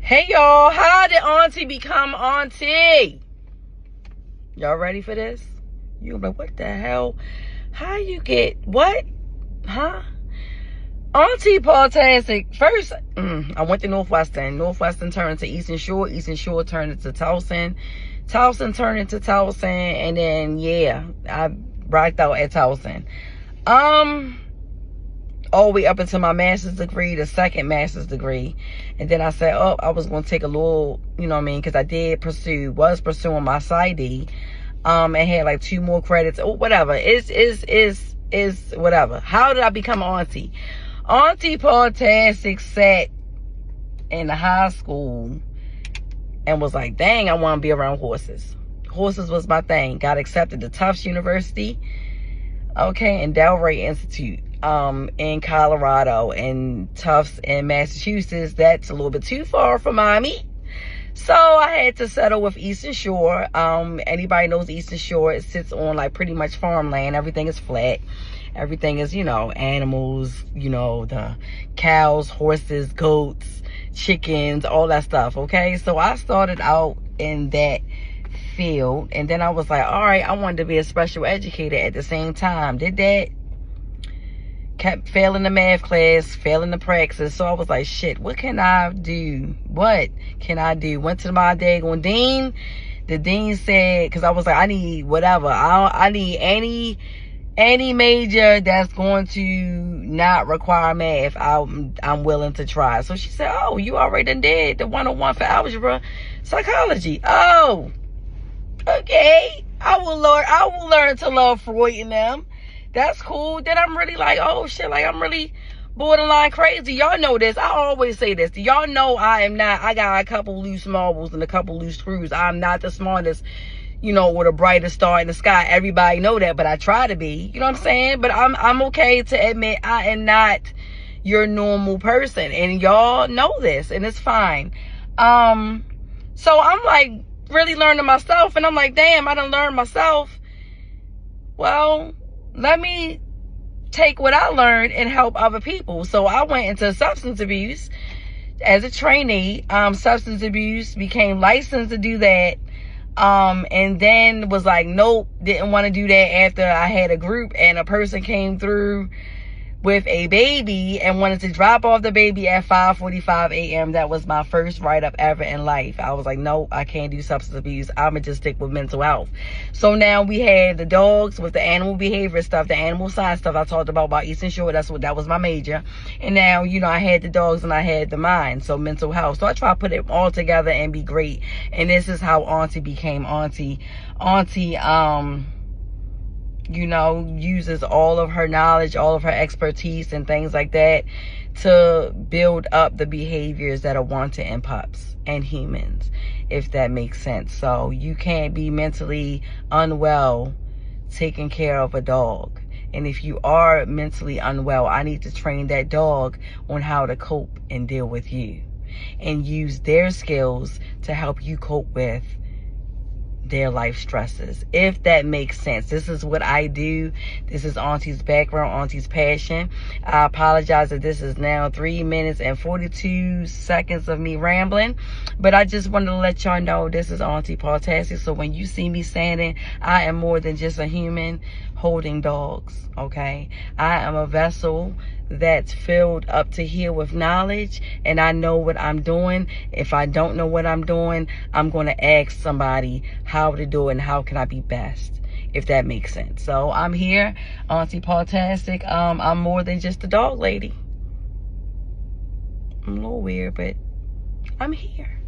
Hey y'all, how did Auntie become Auntie? Y'all ready for this? You're like, what the hell? How you get what? Huh? Auntie Pawtastic. First, I went to Northwestern. Northwestern turned into Eastern Shore. Eastern Shore turned into Towson. Towson turned into Towson. And then, yeah, I rocked out at Towson. All the way up into my master's degree, the second master's degree. And then I said, oh, I was going to take a little, you know what I mean? Because I was pursuing my PsyD. And had like 2 more credits or whatever. It's whatever. How did I become Auntie? Auntie Pawtastic sat in the high school and was like, dang, I want to be around horses. Horses was my thing. Got accepted to Tufts University, okay, and Delray Institute in Colorado, and Tufts in Massachusetts. That's a little bit too far for mommy. So I had to settle with Eastern Shore. Anybody knows Eastern Shore, it sits on like pretty much farmland. Everything is flat. Everything is, you know, animals, you know, the cows, horses, goats, chickens, all that stuff, okay? So I started out in that field, and then I was like, all right, I wanted to be a special educator at the same time. Did that. Kept failing the math class, failing the praxis. So I was like, shit, what can I do? What can I do? Went to my daggone dean. The dean said, because I was like, I need whatever. I need any major that's going to not require math. I'm willing to try. So she said, oh, you already done did the 101 for algebra psychology. Oh, okay. I will learn to love Freud and them. That's cool. Then I'm really like, oh shit, like I'm really borderline crazy. Y'all know this. I always say this. Y'all know I got a couple loose marbles and a couple loose screws. I'm not the smartest, you know, with a brightest star in the sky. Everybody know that, but I try to be. You know what I'm saying? But I'm okay to admit I am not your normal person. And y'all know this, and it's fine. So I'm like really learning myself, and I'm like, damn, I done learned myself. Well, let me take what I learned and help other people. So I went into substance abuse as a trainee. Substance abuse, became licensed to do that. And then was like, nope, didn't want to do that after I had a group and a person came through with a baby and wanted to drop off the baby at 5:45 a.m. That was my first write-up ever in life. I was like, nope, I can't do substance abuse. I'ma just stick with mental health. So now we had the dogs with the animal behavior stuff, the animal science stuff I talked about Eastern Shore. That was my major. And now, you know, I had the dogs and I had the mind, so mental health. So I try to put it all together and be great. And this is how Auntie became Auntie. Auntie, you know, uses all of her knowledge, all of her expertise and things like that to build up the behaviors that are wanted in pups and humans, if that makes sense. So you can't be mentally unwell taking care of a dog. And if you are mentally unwell, I need to train that dog on how to cope and deal with you and use their skills to help you cope with their life stresses, if that makes sense. This is what I do. This is Auntie's background, Auntie's passion. I apologize that this is now 3 minutes and 42 seconds of me rambling, but I just wanted to let y'all know this is Auntie Pawtastic. So when you see me standing, I am more than just a human holding dogs, okay? I am a vessel that's filled up to here with knowledge, and I know what I'm doing. If I don't know what I'm doing, I'm going to ask somebody how to do it and how can I be best, if that makes sense. So I'm here, Auntie Pawtastic. I'm more than just a dog lady. I'm a little weird, but I'm here.